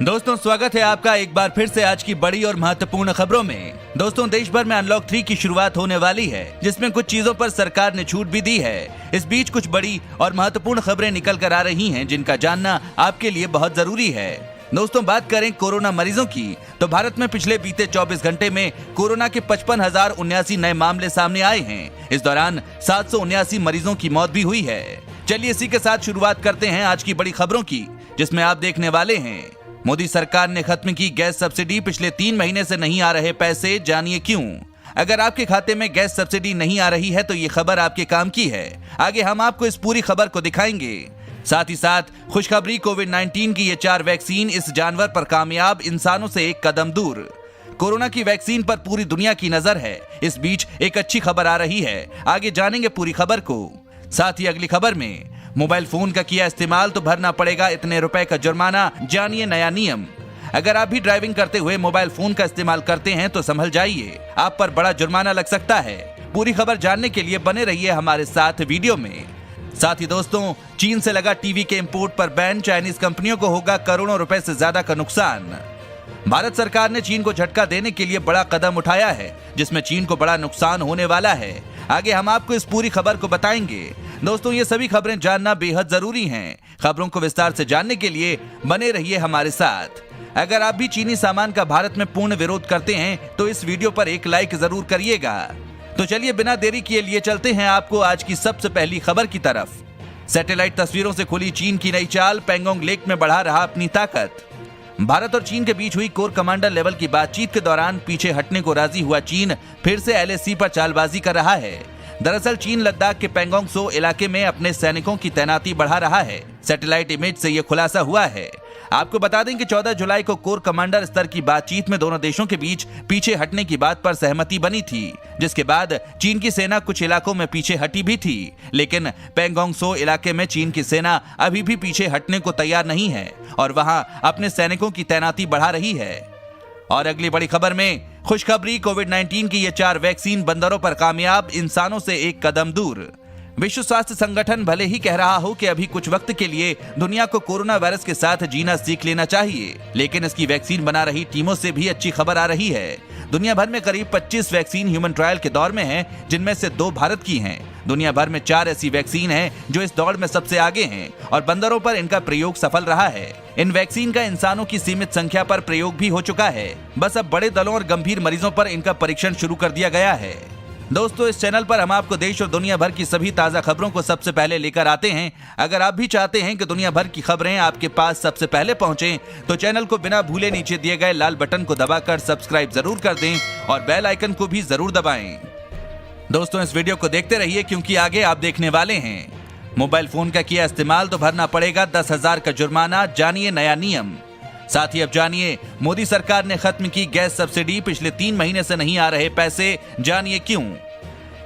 दोस्तों स्वागत है आपका एक बार फिर से आज की बड़ी और महत्वपूर्ण खबरों में। दोस्तों देश भर में अनलॉक 3 की शुरुआत होने वाली है, जिसमें कुछ चीजों पर सरकार ने छूट भी दी है। इस बीच कुछ बड़ी और महत्वपूर्ण खबरें निकल कर आ रही हैं, जिनका जानना आपके लिए बहुत जरूरी है। दोस्तों बात करें कोरोना मरीजों की, तो भारत में पिछले बीते 24 घंटे में कोरोना के 55,079 नए मामले सामने आए हैं। इस दौरान 779 मरीजों की मौत भी हुई है। चलिए इसी के साथ शुरुआत करते हैं आज की बड़ी खबरों की, जिसमें आप देखने वाले हैं मोदी सरकार ने खत्म की गैस सब्सिडी, पिछले 3 महीने से नहीं आ रहे पैसे, जानिए क्यों। अगर आपके खाते में गैस सब्सिडी नहीं आ रही है तो ये खबर आपके काम की है। आगे हम आपको इस पूरी खबर को दिखाएंगे। साथ ही साथ खुशखबरी, कोविड-19 की ये 4 वैक्सीन इस जानवर पर कामयाब, इंसानों से एक कदम दूर। कोरोना की वैक्सीन पर पूरी दुनिया की नजर है। इस बीच एक अच्छी खबर आ रही है, आगे जानेंगे पूरी खबर को। साथ ही अगली खबर में मोबाइल फोन का किया इस्तेमाल तो भरना पड़ेगा इतने रुपए का जुर्माना, जानिए नया नियम। अगर आप भी ड्राइविंग करते हुए मोबाइल फोन का इस्तेमाल करते हैं तो संभल जाइए, आप पर बड़ा जुर्माना लग सकता है। पूरी खबर जानने के लिए बने रहिए हमारे साथ वीडियो में। साथ ही दोस्तों, चीन से लगा टीवी के इंपोर्ट पर बैन, चाइनीज कंपनियों को होगा करोड़ों रुपए से ज्यादा का नुकसान। भारत सरकार ने चीन को झटका देने के लिए बड़ा कदम उठाया है, जिसमें चीन को बड़ा नुकसान होने वाला है। आगे हम आपको इस पूरी खबर को बताएंगे। दोस्तों ये सभी खबरें जानना बेहद जरूरी हैं। खबरों को विस्तार से जानने के लिए बने रहिए हमारे साथ। अगर आप भी चीनी सामान का भारत में पूर्ण विरोध करते हैं तो इस वीडियो पर एक लाइक जरूर करिएगा। तो चलिए बिना देरी किए लिए चलते हैं आपको आज की सबसे पहली खबर की तरफ। सैटेलाइट तस्वीरों से खुली चीन की नई चाल, पैंगोंग लेक में बढ़ा रहा अपनी ताकत। भारत और चीन के बीच हुई कोर कमांडर लेवल की बातचीत के दौरान पीछे हटने को राजी हुआ चीन फिर से LAC पर चालबाजी कर रहा है। दरअसल चीन लद्दाख के पैंगोंग त्सो इलाके में अपने सैनिकों की तैनाती बढ़ा रहा है। सैटेलाइट इमेज से यह खुलासा हुआ है। आपको बता दें कि 14 जुलाई को कोर कमांडर स्तर की बातचीत में दोनों देशों के बीच पीछे हटने की बात पर सहमति बनी थी, जिसके बाद चीन की सेना कुछ इलाकों में पीछे हटी भी थी। लेकिन पैंगोंग त्सो इलाके में चीन की सेना अभी भी पीछे हटने को तैयार नहीं है और वहां अपने सैनिकों की तैनाती बढ़ा रही है। और अगली बड़ी खबर में खुशखबरी, कोविड-19 की ये 4 वैक्सीन बंदरों पर कामयाब, इंसानों से एक कदम दूर। विश्व स्वास्थ्य संगठन भले ही कह रहा हो कि अभी कुछ वक्त के लिए दुनिया को कोरोना वायरस के साथ जीना सीख लेना चाहिए, लेकिन इसकी वैक्सीन बना रही टीमों से भी अच्छी खबर आ रही है। दुनिया भर में करीब 25 वैक्सीन ह्यूमन ट्रायल के दौर में हैं, जिनमें से 2 भारत की हैं। दुनिया भर में 4 ऐसी वैक्सीन हैं जो इस दौड़ में सबसे आगे हैं और बंदरों पर इनका प्रयोग सफल रहा है। इन वैक्सीन का इंसानों की सीमित संख्या पर प्रयोग भी हो चुका है। बस अब बड़े दलों और गंभीर मरीजों पर इनका परीक्षण शुरू कर दिया गया है। दोस्तों इस चैनल पर हम आपको देश और दुनिया भर की सभी ताजा खबरों को सबसे पहले लेकर आते हैं। अगर आप भी चाहते हैं कि दुनिया भर की खबरें आपके पास सबसे पहले पहुंचें, तो चैनल को बिना भूले नीचे दिए गए लाल बटन को दबाकर सब्सक्राइब जरूर कर दें और बेल आइकन को भी जरूर दबाएं। दोस्तों इस वीडियो को देखते रहिए, क्योंकि आगे आप देखने वाले हैं मोबाइल फोन का किया इस्तेमाल तो भरना पड़ेगा 10,000 का जुर्माना, जानिए नया नियम। साथ ही अब जानिए मोदी सरकार ने खत्म की गैस सब्सिडी, पिछले 3 महीने से नहीं आ रहे पैसे, जानिए क्यों।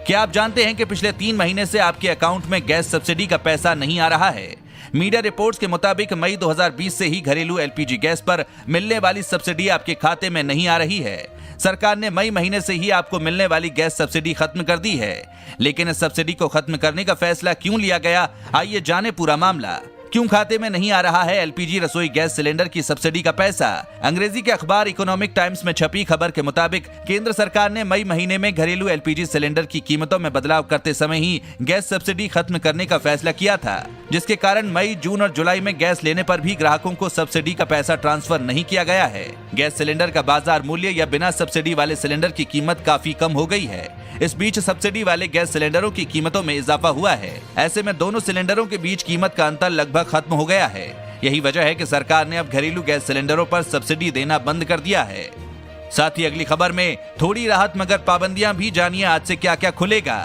क्या आप जानते हैं कि पिछले 3 महीने से आपके अकाउंट में गैस सब्सिडी का पैसा नहीं आ रहा है। मीडिया रिपोर्ट्स के मुताबिक मई 2020 से ही घरेलू LPG गैस पर मिलने वाली सब्सिडी आपके खाते में नहीं आ रही है। सरकार ने मई महीने से ही आपको मिलने वाली गैस सब्सिडी खत्म कर दी है। लेकिन इस सब्सिडी को खत्म करने का फैसला क्यों लिया गया, आइए जाने पूरा मामला। क्यों खाते में नहीं आ रहा है LPG रसोई गैस सिलेंडर की सब्सिडी का पैसा। अंग्रेजी के अखबार इकोनॉमिक टाइम्स में छपी खबर के मुताबिक केंद्र सरकार ने मई महीने में घरेलू LPG सिलेंडर की कीमतों में बदलाव करते समय ही गैस सब्सिडी खत्म करने का फैसला किया था, जिसके कारण मई, जून और जुलाई में गैस लेने पर भी ग्राहकों को सब्सिडी का पैसा ट्रांसफर नहीं किया गया है। गैस सिलेंडर का बाजार मूल्य या बिना सब्सिडी वाले सिलेंडर की कीमत काफी कम हो गई है। इस बीच सब्सिडी वाले गैस सिलेंडरों की कीमतों में इजाफा हुआ है। ऐसे में दोनों सिलेंडरों के बीच कीमत का अंतर लगभग खत्म हो गया है। यही वजह है कि सरकार ने अब घरेलू गैस सिलेंडरों पर सब्सिडी देना बंद कर दिया है। साथ ही अगली खबर में थोड़ी राहत मगर पाबंदियां भी, जानिए आज से क्या क्या खुलेगा।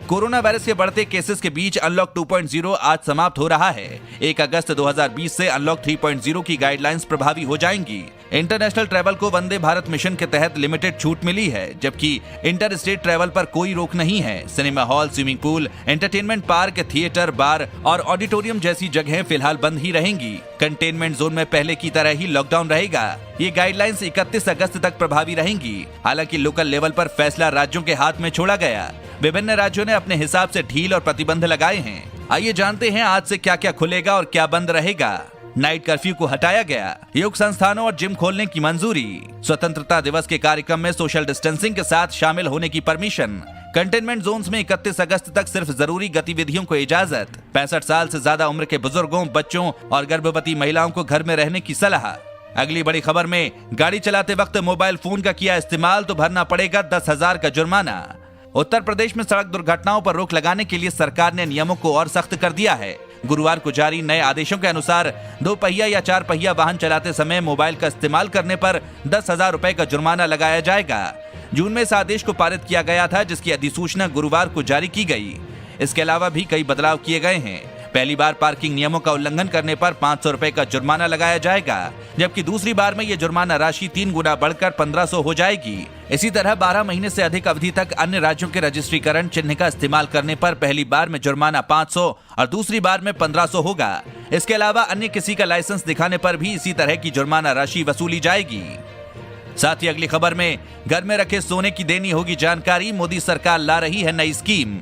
कोरोना वायरस के बढ़ते केसेस के बीच अनलॉक 2.0 आज समाप्त हो रहा है। 1 अगस्त 2020 से अनलॉक 3.0 की गाइडलाइंस प्रभावी हो जाएंगी। इंटरनेशनल ट्रैवल को वंदे भारत मिशन के तहत लिमिटेड छूट मिली है, जबकि इंटर स्टेट ट्रैवल पर कोई रोक नहीं है। Cinema hall, swimming pool, entertainment park, theatre, bar और ऑडिटोरियम जैसी जगहें फिलहाल बंद ही रहेंगी। कंटेनमेंट जोन में पहले की तरह ही लॉकडाउन रहेगा। ये गाइडलाइंस 31 अगस्त तक प्रभावी रहेंगी। हालांकि लोकल लेवल पर फैसला राज्यों के हाथ में छोड़ा गया। विभिन्न राज्यों ने अपने हिसाब से ढील और प्रतिबंध लगाए हैं। आइए जानते हैं आज से क्या क्या खुलेगा और क्या बंद रहेगा। नाइट कर्फ्यू को हटाया गया, योग संस्थानों और जिम खोलने की मंजूरी, स्वतंत्रता दिवस के कार्यक्रम में सोशल डिस्टेंसिंग के साथ शामिल होने की परमिशन, कंटेनमेंट जोन्स में 31 अगस्त तक सिर्फ जरूरी गतिविधियों को इजाजत, 65 साल से ज्यादा उम्र के बुजुर्गों, बच्चों और गर्भवती महिलाओं को घर में रहने की सलाह। अगली बड़ी खबर में गाड़ी चलाते वक्त मोबाइल फोन का किया इस्तेमाल तो भरना पड़ेगा 10,000 का जुर्माना। उत्तर प्रदेश में सड़क दुर्घटनाओं पर रोक लगाने के लिए सरकार ने नियमों को और सख्त कर दिया है। गुरुवार को जारी नए आदेशों के अनुसार 2 पहिया या 4 पहिया वाहन चलाते समय मोबाइल का इस्तेमाल करने पर 10,000 रुपए का जुर्माना लगाया जाएगा। जून में इस आदेश को पारित किया गया था, जिसकी अधिसूचना गुरुवार को जारी की गई। इसके अलावा भी कई बदलाव किए गए हैं। पहली बार पार्किंग नियमों का उल्लंघन करने पर 500 रुपए का जुर्माना लगाया जाएगा, जबकि दूसरी बार में यह जुर्माना राशि 3 गुना बढ़कर 1500 हो जाएगी। इसी तरह 12 महीने से अधिक अवधि तक अन्य राज्यों के रजिस्ट्रीकरण चिन्ह का इस्तेमाल करने पर पहली बार में जुर्माना 500 और दूसरी बार में 1500 होगा। इसके अलावा अन्य किसी का लाइसेंस दिखाने पर भी इसी तरह की जुर्माना राशि वसूली जाएगी। साथ ही अगली खबर में घर में रखे सोने की देनी होगी जानकारी, मोदी सरकार ला रही है नई स्कीम।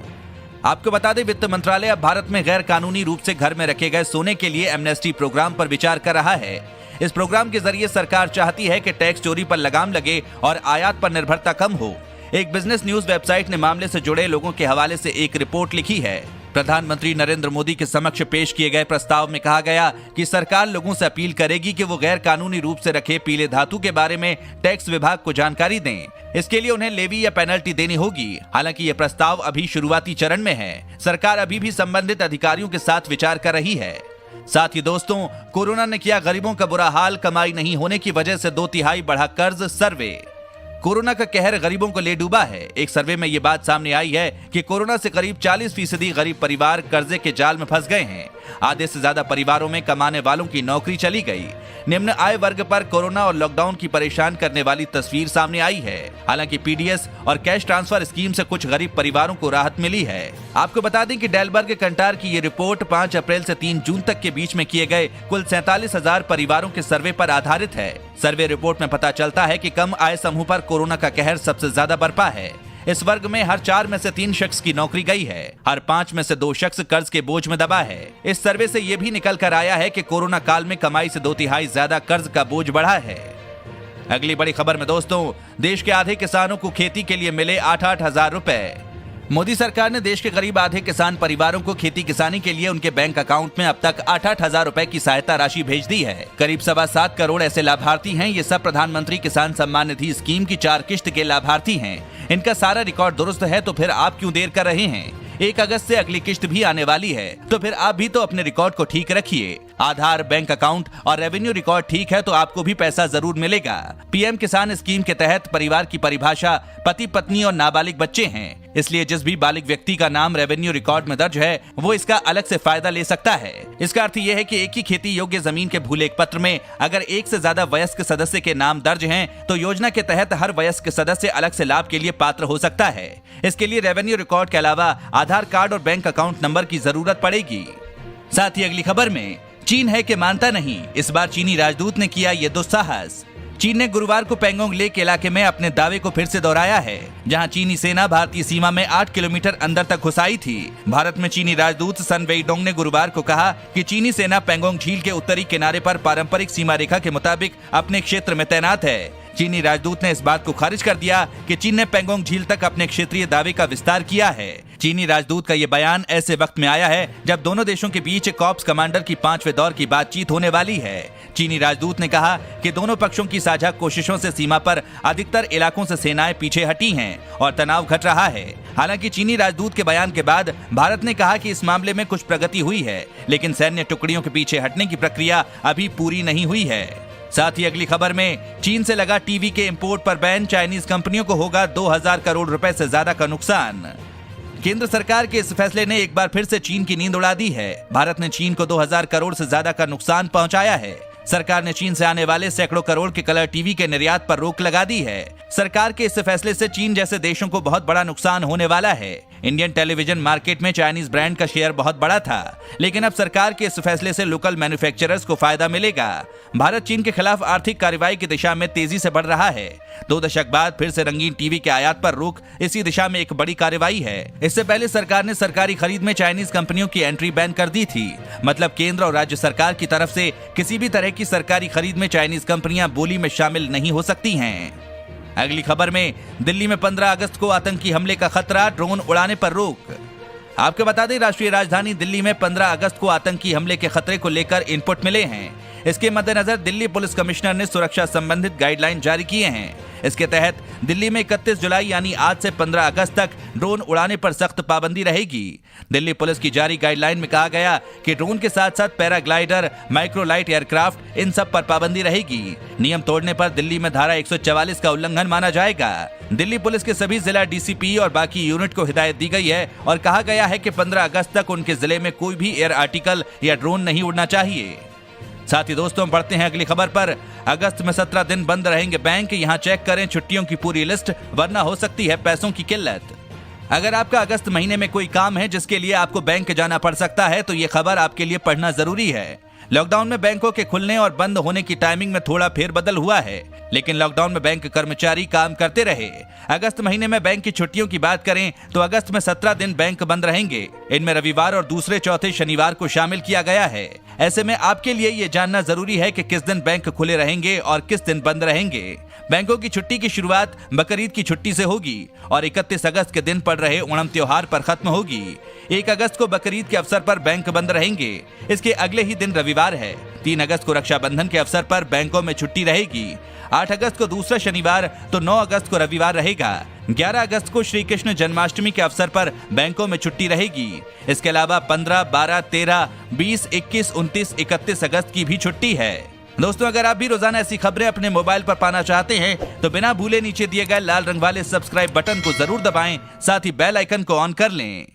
आपको बता दें, वित्त मंत्रालय अब भारत में गैर कानूनी रूप से घर में रखे गए सोने के लिए एमनेस्टी प्रोग्राम पर विचार कर रहा है। इस प्रोग्राम के जरिए सरकार चाहती है कि टैक्स चोरी पर लगाम लगे और आयात पर निर्भरता कम हो। एक बिजनेस न्यूज वेबसाइट ने मामले से जुड़े लोगों के हवाले से एक रिपोर्ट लिखी है। प्रधानमंत्री नरेंद्र मोदी के समक्ष पेश किए गए प्रस्ताव में कहा गया कि सरकार लोगों से अपील करेगी कि वो गैर कानूनी रूप से रखे पीले धातु के बारे में टैक्स विभाग को जानकारी दें। इसके लिए उन्हें लेवी या पेनल्टी देनी होगी। हालांकि ये प्रस्ताव अभी शुरुआती चरण में है। सरकार अभी भी संबंधित अधिकारियों के साथ विचार कर रही है। साथ ही दोस्तों, कोरोना ने किया गरीबों का बुरा हाल, कमाई नहीं होने की वजह से 2/3 बढ़ा कर्ज। सर्वे। कोरोना का कहर गरीबों को ले डूबा है। एक सर्वे में ये बात सामने आई है कि कोरोना से करीब 40% गरीब परिवार कर्जे के जाल में फंस गए हैं। आधे से ज्यादा परिवारों में कमाने वालों की नौकरी चली गई। निम्न आय वर्ग पर कोरोना और लॉकडाउन की परेशान करने वाली तस्वीर सामने आई है। हालांकि पीडीएस और कैश ट्रांसफर स्कीम से कुछ गरीब परिवारों को राहत मिली है। आपको बता दें कि डेलबर्ग कंटार की ये रिपोर्ट 5 अप्रैल से 3 जून तक के बीच में किए गए कुल 47,000 परिवारों के सर्वे पर आधारित है। सर्वे रिपोर्ट में पता चलता है कि कम आय समूह पर कोरोना का कहर सबसे ज्यादा बरपा है। इस वर्ग में हर 4 में से 3 शख्स की नौकरी गई है। हर 5 में से 2 शख्स कर्ज के बोझ में दबा है। इस सर्वे से यह भी निकल कर आया है कि कोरोना काल में कमाई से 2/3 ज्यादा कर्ज का बोझ बढ़ा है। अगली बड़ी खबर में दोस्तों, देश के आधे किसानों को खेती के लिए मिले 8-8 हजार रुपए। मोदी सरकार ने देश के करीब आधे किसान परिवारों को खेती किसानी के लिए उनके बैंक अकाउंट में अब तक 8-8 हजार रुपए की सहायता राशि भेज दी है। करीब 7.25 करोड़ ऐसे लाभार्थी हैं। ये सब प्रधानमंत्री किसान सम्मान निधि स्कीम की 4 किश्त के लाभार्थी हैं। इनका सारा रिकॉर्ड दुरुस्त है, तो फिर आप क्यों देर कर रहे हैं? 1 अगस्त से अगली किश्त भी आने वाली है, तो फिर आप भी तो अपने रिकॉर्ड को ठीक रखिए। आधार, बैंक अकाउंट और रेवेन्यू रिकॉर्ड ठीक है तो आपको भी पैसा जरूर मिलेगा। पीएम किसान स्कीम के तहत परिवार की परिभाषा पति, पत्नी और नाबालिग बच्चे हैं। इसलिए जिस भी बालिग व्यक्ति का नाम रेवेन्यू रिकॉर्ड में दर्ज है, वो इसका अलग से फायदा ले सकता है। इसका अर्थ यह है कि एक ही खेती योग्य जमीन के भूलेख पत्र में अगर 1 से ज्यादा वयस्क सदस्य के नाम दर्ज हैं, तो योजना के तहत हर वयस्क सदस्य अलग से लाभ के लिए पात्र हो सकता है। इसके लिए रेवेन्यू रिकॉर्ड के अलावा आधार कार्ड और बैंक अकाउंट नंबर की जरूरत पड़ेगी। साथ ही अगली खबर में, चीन है कि मानता नहीं, इस बार चीनी राजदूत ने किया ये दुस्साहस। चीन ने गुरुवार को पेंगोंग लेक इलाके में अपने दावे को फिर से दोहराया है, जहां चीनी सेना भारतीय सीमा में 8 किलोमीटर अंदर तक घुस आई थी। भारत में चीनी राजदूत सन वेइडोंग ने गुरुवार को कहा कि चीनी सेना पेंगोंग झील के उत्तरी किनारे पर पारंपरिक सीमा रेखा के मुताबिक अपने क्षेत्र में तैनात है। चीनी राजदूत ने इस बात को खारिज कर दिया कि चीन ने पेंगोंग झील तक अपने क्षेत्रीय दावे का विस्तार किया है। चीनी राजदूत का ये बयान ऐसे वक्त में आया है जब दोनों देशों के बीच कॉर्प्स कमांडर की 5वें दौर की बातचीत होने वाली है। चीनी राजदूत ने कहा कि दोनों पक्षों की साझा कोशिशों से सीमा पर अधिकतर इलाकों से सेनाएं पीछे हटी हैं और तनाव घट रहा है। हालांकि चीनी राजदूत के बयान के बाद भारत ने कहा कि इस मामले में कुछ प्रगति हुई है, लेकिन सैन्य टुकड़ियों के पीछे हटने की प्रक्रिया अभी पूरी नहीं हुई है। साथ ही अगली खबर में, चीन से लगा टीवी के इंपोर्ट पर बैन, चाइनीज कंपनियों को होगा 2000 करोड़ रुपए से ज्यादा का नुकसान। केंद्र सरकार के इस फैसले ने एक बार फिर से चीन की नींद उड़ा दी है। भारत ने चीन को 2000 करोड़ से ज्यादा का नुकसान पहुंचाया है। सरकार ने चीन से आने वाले सैकड़ों करोड़ के कलर टीवी के निर्यात पर रोक लगा दी है। सरकार के इस फैसले से चीन जैसे देशों को बहुत बड़ा नुकसान होने वाला है। इंडियन टेलीविजन मार्केट में चाइनीज ब्रांड का शेयर बहुत बड़ा था, लेकिन अब सरकार के इस फैसले से लोकल मैन्युफैक्चरर्स को फायदा मिलेगा। भारत चीन के खिलाफ आर्थिक कार्रवाई की दिशा में तेजी से बढ़ रहा है। 2 दशक बाद फिर से रंगीन टीवी के आयात पर रोक इसी दिशा में एक बड़ी कार्रवाई है। इससे पहले सरकार ने सरकारी खरीद में चाइनीज कंपनियों की एंट्री बैन कर दी थी। मतलब केंद्र और राज्य सरकार की तरफ से किसी भी तरह की सरकारी खरीद में चाइनीज कंपनियां बोली में शामिल नहीं हो सकती हैं। अगली खबर में दिल्ली में 15 अगस्त को आतंकी हमले का खतरा, ड्रोन उड़ाने पर रोक। आपको बता दें, राष्ट्रीय राजधानी दिल्ली में 15 अगस्त को आतंकी हमले के खतरे को लेकर इनपुट मिले हैं। इसके मद्देनजर दिल्ली पुलिस कमिश्नर ने सुरक्षा संबंधित गाइडलाइन जारी किए हैं। इसके तहत दिल्ली में 31 जुलाई यानी आज से 15 अगस्त तक ड्रोन उड़ाने पर सख्त पाबंदी रहेगी। दिल्ली पुलिस की जारी गाइडलाइन में कहा गया कि ड्रोन के साथ साथ पैराग्लाइडर, माइक्रोलाइट एयरक्राफ्ट, इन सब पर पाबंदी रहेगी। नियम तोड़ने पर दिल्ली में धारा 144 का उल्लंघन माना जाएगा। दिल्ली पुलिस के सभी जिला डीसीपी और बाकी यूनिट को हिदायत दी गई है और कहा गया है कि 15 अगस्त तक उनके जिले में कोई भी एयर आर्टिकल या ड्रोन नहीं उड़ना चाहिए। साथ ही दोस्तों, बढ़ते हैं अगली खबर पर। अगस्त में 17 दिन बंद रहेंगे बैंक, यहां चेक करें छुट्टियों की पूरी लिस्ट, वरना हो सकती है पैसों की किल्लत। अगर आपका अगस्त महीने में कोई काम है जिसके लिए आपको बैंक जाना पड़ सकता है, तो ये खबर आपके लिए पढ़ना जरूरी है। लॉकडाउन में बैंकों के खुलने और बंद होने की टाइमिंग में थोड़ा फेरबदल हुआ है, लेकिन लॉकडाउन में बैंक कर्मचारी काम करते रहे। अगस्त महीने में बैंक की छुट्टियों की बात करें तो अगस्त में 17 दिन बैंक बंद रहेंगे। इनमें रविवार और दूसरे चौथे शनिवार को शामिल किया गया है। ऐसे में आपके लिए ये जानना जरूरी है कि किस दिन बैंक खुले रहेंगे और किस दिन बंद रहेंगे। बैंकों की छुट्टी की शुरुआत बकरीद की छुट्टी से होगी और 31 अगस्त के दिन पड़ रहे ओणम त्योहार पर खत्म होगी। 1 अगस्त को बकरीद के अवसर पर बैंक बंद रहेंगे। इसके अगले ही दिन रविवार है। 3 अगस्त को रक्षाबंधन के अवसर पर बैंकों में छुट्टी रहेगी। 8 अगस्त को दूसरा शनिवार तो 9 अगस्त को रविवार रहेगा। 11 अगस्त को श्री कृष्ण जन्माष्टमी के अवसर पर बैंकों में छुट्टी रहेगी। इसके अलावा 15, 12, 13, 20, 21, 29, 31 अगस्त की भी छुट्टी है। दोस्तों, अगर आप भी रोजाना ऐसी खबरें अपने मोबाइल पर पाना चाहते हैं तो बिना भूले नीचे दिए गए लाल रंग वाले सब्सक्राइब बटन को जरूर दबाएं, साथ ही बेल आइकन को ऑन कर लें।